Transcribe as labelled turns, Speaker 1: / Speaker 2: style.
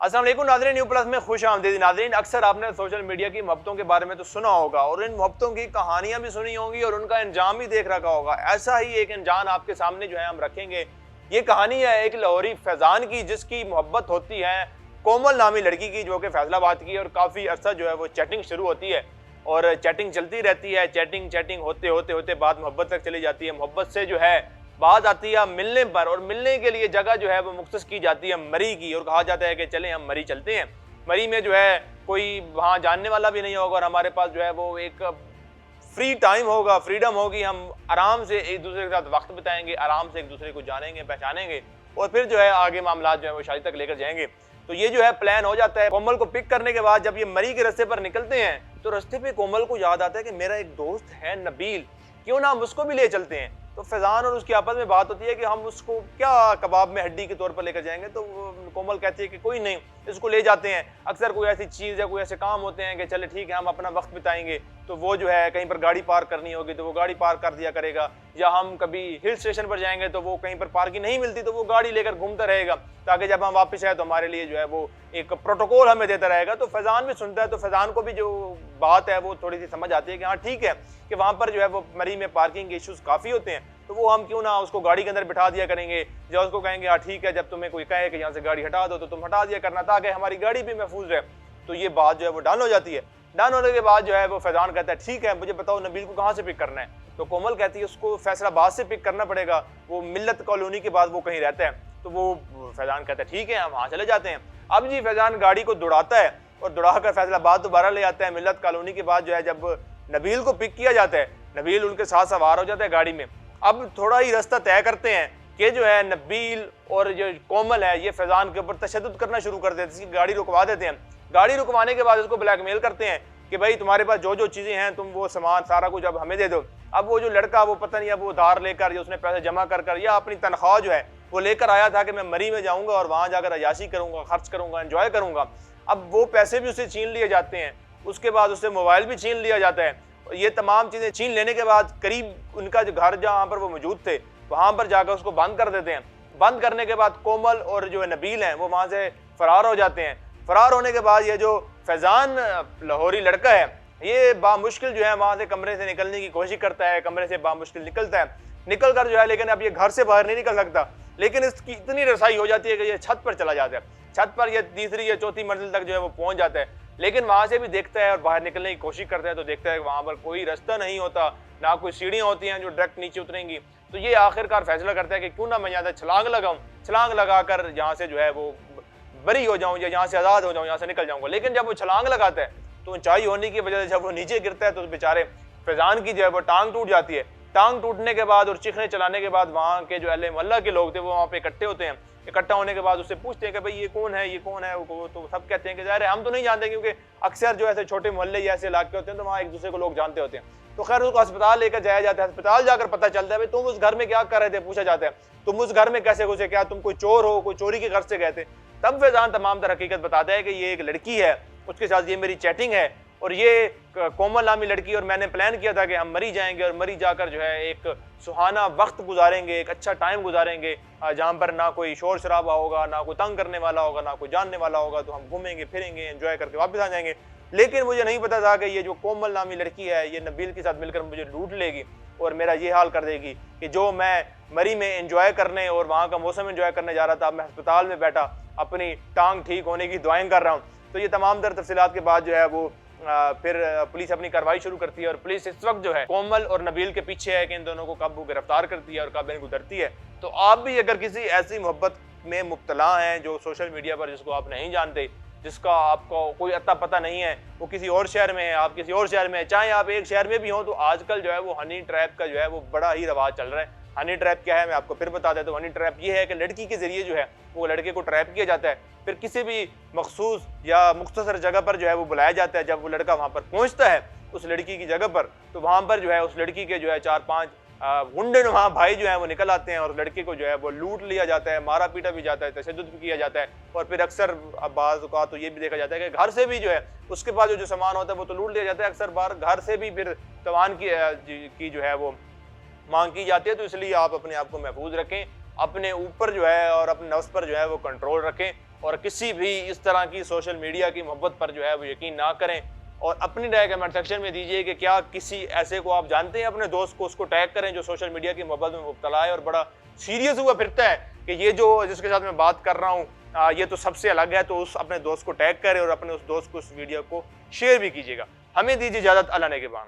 Speaker 1: अस्सलाम वालेकुम नाज़रीन, न्यू प्लस में खुश आमदीद नाज़रीन। अक्सर आपने सोशल मीडिया की मोहब्बतों के बारे में तो सुना होगा और इन मोहब्बतों की कहानियां भी सुनी होंगी और उनका अंजाम भी देख रखा होगा। ऐसा ही एक अंजाम आपके सामने जो है हम रखेंगे। ये कहानी है एक लाहौरी फैजान की, जिसकी मोहब्बत होती है कोमल नामी लड़की की, जो कि फैसलाबाद की, और काफ़ी अर्सा जो है वो चैटिंग शुरू होती है और चैटिंग चलती रहती है। चैटिंग चैटिंग होते होते होते बात मोहब्बत तक चली जाती है। मोहब्बत से जो है बात आती है मिलने पर, और मिलने के लिए जगह जो है वो मुख्तस की जाती है मरी की, और कहा जाता है कि चलें हम मरी चलते हैं। मरी में जो है कोई वहाँ जानने वाला भी नहीं होगा और हमारे पास जो है वो एक फ्री टाइम होगा, फ्रीडम होगी। हम आराम से एक दूसरे के साथ वक्त बिताएंगे, आराम से एक दूसरे को जानेंगे, पहचानेंगे और फिर जो है आगे मामला जो है वो शादी तक लेकर जाएंगे। तो ये जो है प्लान हो जाता है। कोमल को पिक करने के बाद जब ये मरी के रास्ते पर निकलते हैं तो रास्ते पे कोमल को याद आता है कि मेरा एक दोस्त है नबील, क्यों ना हम उसको भी ले चलते हैं। तो फैजान और उसकी आपस में बात होती है कि हम उसको क्या कबाब में हड्डी के तौर पर लेकर जाएंगे। तो कोमल कहती है कि कोई नहीं, इसको ले जाते हैं। अक्सर कोई ऐसी चीज़ या कोई ऐसे काम होते हैं कि चले ठीक है हम अपना वक्त बिताएंगे, तो वो जो है कहीं पर गाड़ी पार्क करनी होगी तो वो गाड़ी पार्क कर दिया करेगा, या हम कभी हिल स्टेशन पर जाएंगे तो वो कहीं पर पार्किंग नहीं मिलती तो वो गाड़ी लेकर घूमता रहेगा, ताकि जब हम वापस आए तो हमारे लिए जो है वो एक प्रोटोकॉल हमें देता रहेगा। तो फैजान भी सुनता है, तो फैजान को भी जो बात है वो थोड़ी सी समझ आती है कि हाँ ठीक है कि वहाँ पर जो है वो मरी में पार्किंग के इश्यूज काफ़ी होते हैं, तो वो हम क्यों ना उसको गाड़ी के अंदर बिठा दिया करेंगे, या उसको कहेंगे हाँ ठीक है जब तुम्हें कोई कहे कि यहाँ से गाड़ी हटा दो तो तुम हटा दिया करना, ताकि हमारी गाड़ी भी महफूज रहे। तो ये बात जो है वो डन हो जाती है। डन होने के बाद जो है वो फैजान कहता है ठीक है मुझे बताओ नबील को कहाँ से पिक करना है। तो कोमल कहती है उसको फैसलाबाद से पिक करना पड़ेगा, वो मिल्लत कॉलोनी के बाद वो कहीं रहता है। तो वो फैजान कहता है ठीक है हम वहाँ चले जाते हैं। अब जी फैजान गाड़ी को दौड़ाता है और दौड़ाकर फैसलाबाद दोबारा ले आता है। मिल्लत कॉलोनी के बाद जो है जब नबील को पिक किया जाता है, नबील उनके साथ सवार हो जाता है गाड़ी में। अब थोड़ा ही रास्ता तय करते हैं कि जो है नबील और जो कोमल है ये फैजान के ऊपर तशद्दुद करना शुरू कर देते हैं, गाड़ी रुकवा देते हैं। गाड़ी रुकवाने के बाद उसको ब्लैकमेल करते हैं कि भाई तुम्हारे पास जो जो चीज़ें हैं तुम वो सामान सारा कुछ अब हमें दे दो। अब वो जो लड़का वो पता नहीं अब वो उधार लेकर या उसने पैसे जमा कर या अपनी तनख्वाह जो है वो लेकर आया था कि मैं मरी में जाऊंगा और वहाँ जाकर अयाशी करूंगा, खर्च करूंगा, एंजॉय करूंगा। अब वो पैसे भी उससे छीन लिए जाते हैं, उसके बाद उससे मोबाइल भी छीन लिया जाता है। ये तमाम चीज़ें छीन लेने के बाद करीब उनका जो घर जहाँ पर वो मौजूद थे वहाँ पर जाकर उसको बंद कर देते हैं। बंद करने के बाद कोमल और जो नबील हैं वो वहाँ से फरार हो जाते हैं। फरार होने के बाद ये जो फैजान लाहौरी लड़का है ये बामुश्किल जो है वहाँ से कमरे से निकलने की कोशिश करता है, कमरे से बामुश्किल निकलता है, निकल कर जो है लेकिन अब ये घर से बाहर नहीं निकल सकता। लेकिन इसकी इतनी रसाई हो जाती है कि ये छत पर चला जाता है। छत पर ये तीसरी या चौथी मंजिल तक जो है वो पहुँच जाता है, लेकिन वहाँ से भी देखता है और बाहर निकलने की कोशिश करता है तो देखता है वहाँ पर कोई रास्ता नहीं होता, ना कोई सीढ़ियाँ होती हैं जो डायरेक्ट नीचे उतरेंगी। तो ये आखिरकार फैसला करता है कि क्यों ना मैं यहाँ से छलांग लगाऊं, छलांग लगाकर यहाँ से जो है वो बरी हो जाऊं या यहाँ से आज़ाद हो जाऊं, यहाँ से निकल जाऊंगा। लेकिन जब वो छलांग लगाता है तो ऊंचाई होने की वजह से जब वो नीचे गिरता है तो बेचारे फैजान की जो है वो टांग टूट जाती है। टांग टूटने के बाद और चीखने चलाने के बाद वहाँ के जो अहले मोहल्ला के लोग थे वो वहाँ पे इकट्ठे होते हैं। इकट्ठा होने के बाद उससे पूछते हैं कि भाई ये कौन है, ये कौन है। वो तो सब कहते हैं कि ज़ाहिर है हम तो नहीं जानते, क्योंकि अक्सर जो ऐसे छोटे मोहल्ले या ऐसे इलाके होते हैं तो वहाँ एक दूसरे को लोग जानते होते हैं। तो खैर उसको अस्पताल लेकर जाया जाता है। अस्पताल जाकर पता चलता है भाई तुम उस घर में क्या कर रहे थे, पूछा जाता है तुम उस घर में कैसे घुसे, क्या तुम कोई चोर हो, कोई चोरी के घर से गए थे। तब फैजान तमाम तर हकीकत बताता है कि ये एक लड़की है, उसके साथ ये मेरी चैटिंग है और ये कोमल नामी लड़की, और मैंने प्लान किया था कि हम मरी जाएंगे और मरी जाकर जो है एक सुहाना वक्त गुजारेंगे, एक अच्छा टाइम गुजारेंगे जहाँ पर ना कोई शोर शराबा होगा, ना कोई तंग करने वाला होगा, ना कोई जानने वाला होगा। तो हम घूमेंगे फिरेंगे, एंजॉय करके वापस आ जाएंगे। लेकिन मुझे नहीं पता था कि ये जो कोमल नामी लड़की है ये नबील के साथ मिलकर मुझे लूट लेगी और मेरा ये हाल कर देगी कि जो मैं मरी में एंजॉय करने और वहाँ का मौसम एंजॉय करने जा रहा था, मैं अस्पताल में बैठा अपनी टांग ठीक होने की दुआएं कर रहा हूँ। तो ये तमाम तर तफसीलात के बाद जो है वो फिर पुलिस अपनी कार्रवाई शुरू करती है और पुलिस इस वक्त जो है कोमल और नबील के पीछे है कि इन दोनों को कब वो गिरफ्तार करती है और कब इनको धरती है। तो आप भी अगर किसी ऐसी मोहब्बत में मुब्तला हैं जो सोशल मीडिया पर जिसको आप नहीं जानते, जिसका आपको कोई अता पता नहीं है, वो किसी और शहर में है, आप किसी और शहर में है, चाहे आप एक शहर में भी हों, तो आजकल जो है वो हनी ट्रैप का जो है वो बड़ा ही रवाज चल रहा है। हनी ट्रैप क्या है मैं आपको फिर बता देता हूँ। हनी ट्रैप ये है कि लड़की के जरिए जो है वो लड़के को ट्रैप किया जाता है, फिर किसी भी मखसूस या मुख्तसर जगह पर जो है वो बुलाया जाता है। जब वो लड़का वहाँ पर पहुँचता है उस लड़की की जगह पर, तो वहाँ पर जो है उस लड़की के जो है 4-5 गुंडे वहाँ भाई जो है वो निकल आते हैं और लड़के को जो है वो लूट लिया जाता है, मारा पीटा भी जाता है, तशद्दुद भी किया जाता है। और फिर अक्सर बाज़ का तो ये भी देखा जाता है कि घर से भी जो है उसके पास जो सामान होता है वो तो लूट लिया जाता है। अक्सर बार घर से भी फिर सामान की जो है वो मांग की जाती है। तो इसलिए आप अपने आप को महफूज रखें, अपने ऊपर जो है और अपने नफ्स पर जो है वो कंट्रोल रखें और किसी भी इस तरह की सोशल मीडिया की मोहब्बत पर जो है वो यकीन ना करें। और अपनी राय कमेंट सेक्शन में दीजिए कि क्या किसी ऐसे को आप जानते हैं अपने दोस्त को, उसको टैग करें जो सोशल मीडिया की मोहब्बत में मुब्तला है और बड़ा सीरियस हुआ फिरता है कि ये जो जिसके साथ मैं बात कर रहा हूँ ये तो सबसे अलग है। तो उस अपने दोस्त को टैग करें और अपने उस दोस्त को उस वीडियो को शेयर भी कीजिएगा। हमें दीजिए इजाजत, अल्लाह ने के बाद।